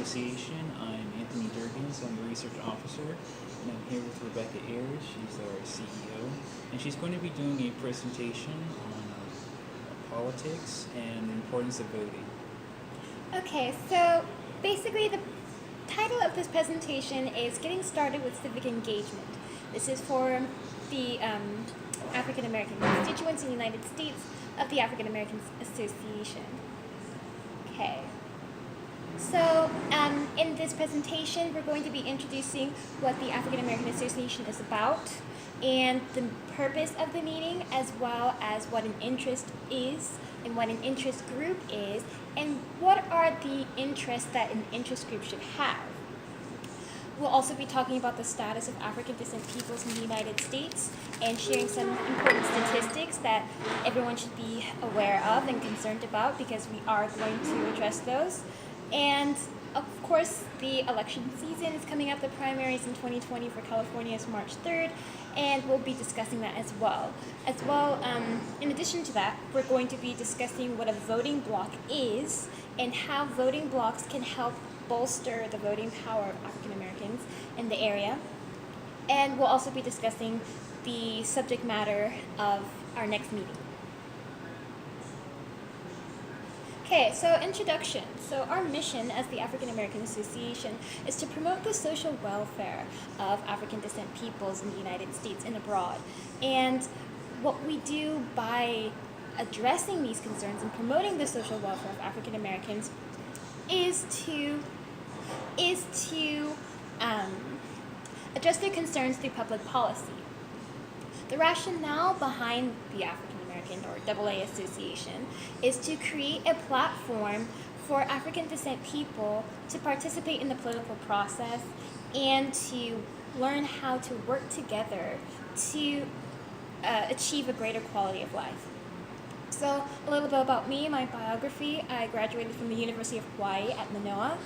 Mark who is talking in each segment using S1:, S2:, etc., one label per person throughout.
S1: Association. I'm Anthony Durgans. I'm the research officer, and I'm here with Rebecca Ayers. She's our CEO, and she's going to be doing a presentation on politics and the importance of voting.
S2: Okay, so basically the title of this presentation is Getting Started with Civic Engagement. This is for the African American constituents in the United States of the African American Association. Okay. So in this presentation, we're going to be introducing what the African American Association is about and the purpose of the meeting, as well as what an interest is and what an interest group is, and what are the interests that an interest group should have. We'll also be talking about the status of African descent peoples in the United States and sharing some important statistics that everyone should be aware of and concerned about, because we are going to address those. And of course, the election season is coming up. The primaries in 2020 for California is March 3rd, and we'll be discussing that as well. In addition to that, we're going to be discussing what a voting bloc is and how voting blocs can help bolster the voting power of African Americans in the area. And we'll also be discussing the subject matter of our next meeting. Okay, so introduction. So our mission as the African American Association is to promote the social welfare of African descent peoples in the United States and abroad. And what we do by addressing these concerns and promoting the social welfare of African Americans is to address their concerns through public policy. The rationale behind the African American or AA Association is to create a platform for African descent people to participate in the political process and to learn how to work together to achieve a greater quality of life. So a little bit about me, my biography. I graduated from the University of Hawaii at Manoa,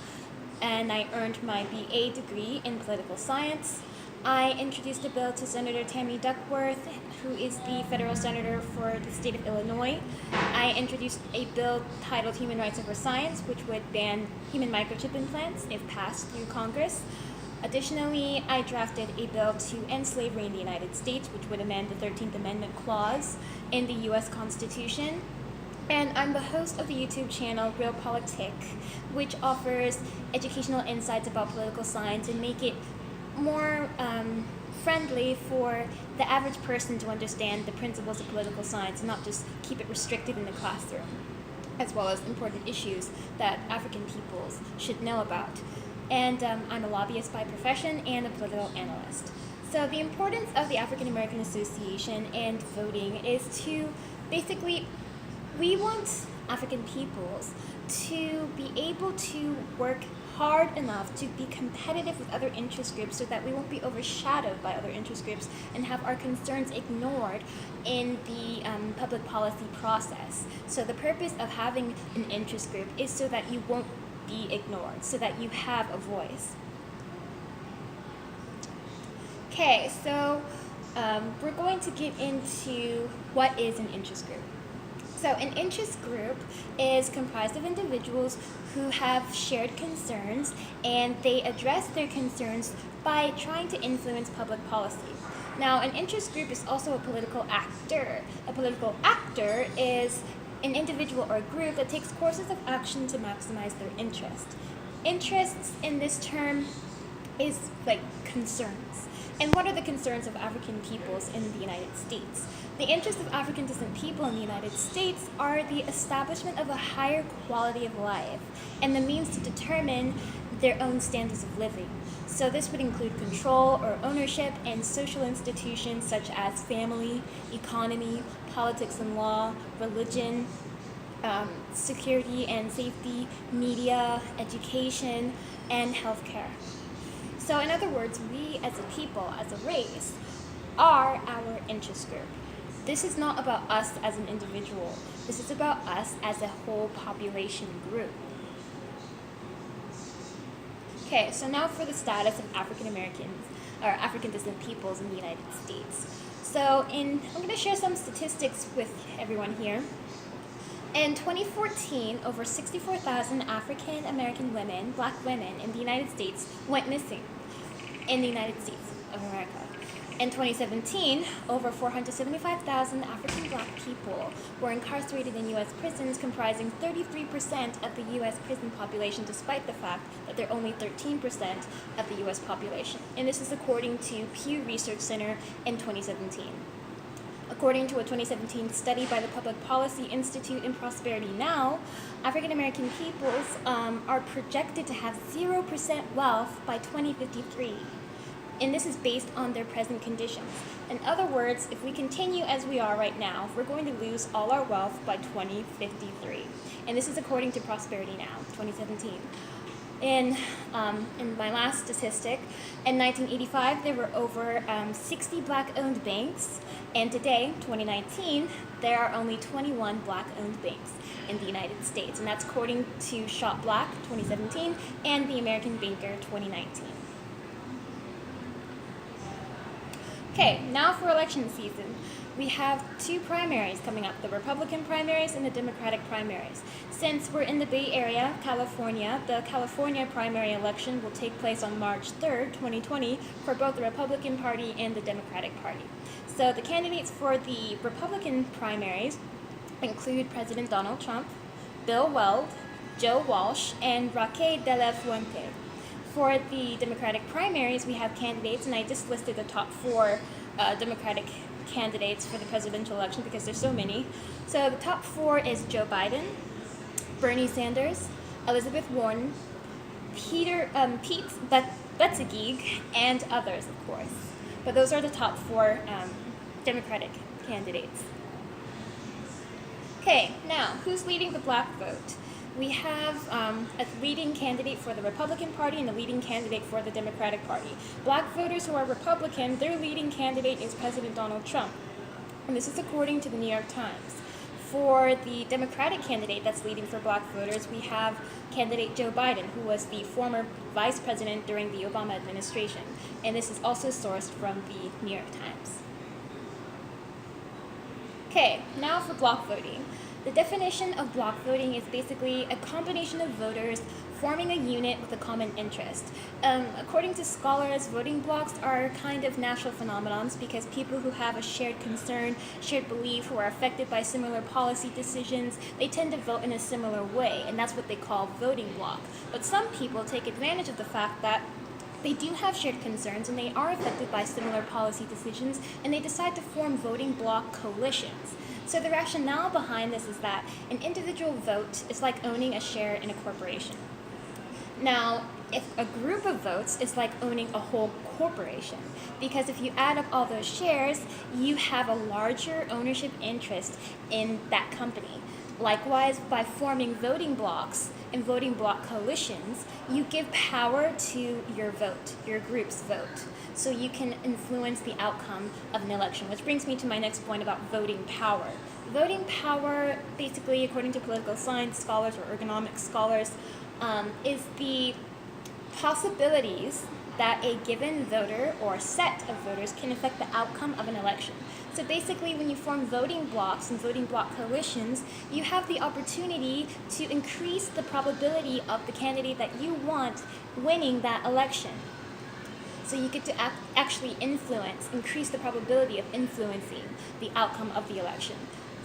S2: and I earned my BA degree in political science. I introduced a bill to Senator Tammy Duckworth, who is the federal senator for the state of Illinois. I introduced a bill titled Human Rights Over Science, which would ban human microchip implants if passed through Congress. Additionally, I drafted a bill to end slavery in the United States, which would amend the 13th Amendment clause in the U.S. Constitution. And I'm the host of the YouTube channel Real Politic, which offers educational insights about political science and make it more friendly for the average person to understand the principles of political science and not just keep it restricted in the classroom, as well as important issues that African peoples should know about. And I'm a lobbyist by profession and a political analyst. So the importance of the African American Association and voting is to basically, we want African peoples to be able to work hard enough to be competitive with other interest groups so that we won't be overshadowed by other interest groups and have our concerns ignored in the public policy process. So the purpose of having an interest group is so that you won't be ignored, so that you have a voice. Okay, so we're going to get into what is an interest group. So an interest group is comprised of individuals who have shared concerns, and they address their concerns by trying to influence public policy. Now, an interest group is also a political actor. A political actor is an individual or group that takes courses of action to maximize their interest. Interests in this term is like concerns. And what are the concerns of African peoples in the United States? The interests of African descent people in the United States are the establishment of a higher quality of life and the means to determine their own standards of living. So this would include control or ownership in social institutions such as family, economy, politics and law, religion, security and safety, media, education, and healthcare. So in other words, we as a people, as a race, are our interest group. This is not about us as an individual. This is about us as a whole population group. Okay, so now for the status of African Americans, or African descent peoples in the United States. So I'm going to share some statistics with everyone here. In 2014, over 64,000 African American women, black women in the United States, went missing in the United States of America. In 2017, over 475,000 African black people were incarcerated in U.S. prisons, comprising 33% of the U.S. prison population, despite the fact that they're only 13% of the U.S. population. And this is according to Pew Research Center in 2017. According to a 2017 study by the Public Policy Institute in Prosperity Now, African American peoples are projected to have 0% wealth by 2053. And this is based on their present conditions. In other words, if we continue as we are right now, we're going to lose all our wealth by 2053. And this is according to Prosperity Now, 2017. In my last statistic, in 1985, there were over 60 black-owned banks, and today, 2019, there are only 21 black-owned banks in the United States, and that's according to Shop Black, 2017, and the American Banker, 2019. Okay, now for election season. We have two primaries coming up, the Republican primaries and the Democratic primaries. Since we're in the Bay Area, California, the California primary election will take place on March 3rd, 2020, for both the Republican Party and the Democratic Party. So the candidates for the Republican primaries include President Donald Trump, Bill Weld, Joe Walsh, and Roque de la Fuente. For the Democratic primaries, we have candidates, and I just listed the top four Democratic candidates for the presidential election because there's so many. So the top four is Joe Biden, Bernie Sanders, Elizabeth Warren, Pete Buttigieg, and others, of course. But those are the top four Democratic candidates. Okay, now, who's leading the black vote? We have a leading candidate for the Republican Party and a leading candidate for the Democratic Party. Black voters who are Republican, their leading candidate is President Donald Trump. And this is according to the New York Times. For the Democratic candidate that's leading for black voters, we have candidate Joe Biden, who was the former vice president during the Obama administration. And this is also sourced from the New York Times. Okay, now for block voting. The definition of block voting is basically a combination of voters forming a unit with a common interest. According to scholars, voting blocks are kind of natural phenomenons because people who have a shared concern, shared belief, who are affected by similar policy decisions, they tend to vote in a similar way, and that's what they call voting block. But some people take advantage of the fact that they do have shared concerns and they are affected by similar policy decisions, and they decide to form voting block coalitions. So the rationale behind this is that an individual vote is like owning a share in a corporation. Now, if a group of votes is like owning a whole corporation, because if you add up all those shares, you have a larger ownership interest in that company. Likewise, by forming voting blocks and voting block coalitions, you give power to your vote, your group's vote, so you can influence the outcome of an election, which brings me to my next point about voting power. Voting power, basically, according to political science scholars or ergonomics scholars, is the possibilities that a given voter or set of voters can affect the outcome of an election. So basically, when you form voting blocks and voting block coalitions, you have the opportunity to increase the probability of the candidate that you want winning that election. So you get to actually increase the probability of influencing the outcome of the election.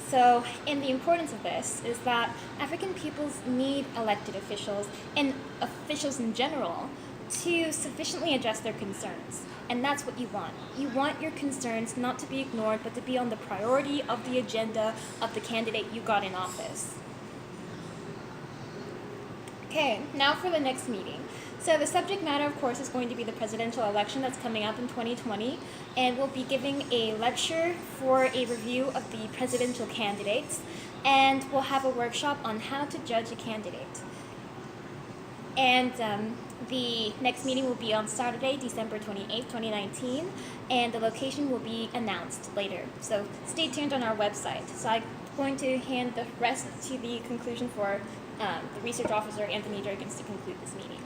S2: So, and the importance of this is that African peoples need elected officials and officials in general to sufficiently address their concerns. And that's what you want. You want your concerns not to be ignored, but to be on the priority of the agenda of the candidate you got in office. Okay, now for the next meeting. So the subject matter, of course, is going to be the presidential election that's coming up in 2020, and we'll be giving a lecture for a review of the presidential candidates, and we'll have a workshop on how to judge a candidate. And the next meeting will be on Saturday, December 28th, 2019, and the location will be announced later. So stay tuned on our website. So I'm going to hand the rest to the conclusion for the research officer, Anthony Durkins, to conclude this meeting.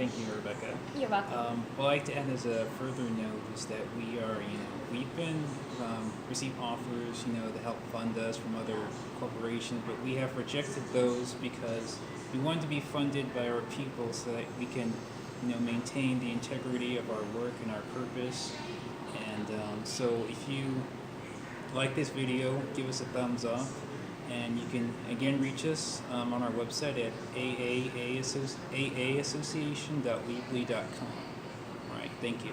S1: Thank you, Rebecca.
S2: You're welcome.
S1: What I'd like to add as a further note is that we've been received offers, to help fund us from other corporations, but we have rejected those because we want to be funded by our people so that we can, maintain the integrity of our work and our purpose. And so if you like this video, give us a thumbs up. And you can, again, reach us on our website at aassociation.weebly.com. All right, thank you.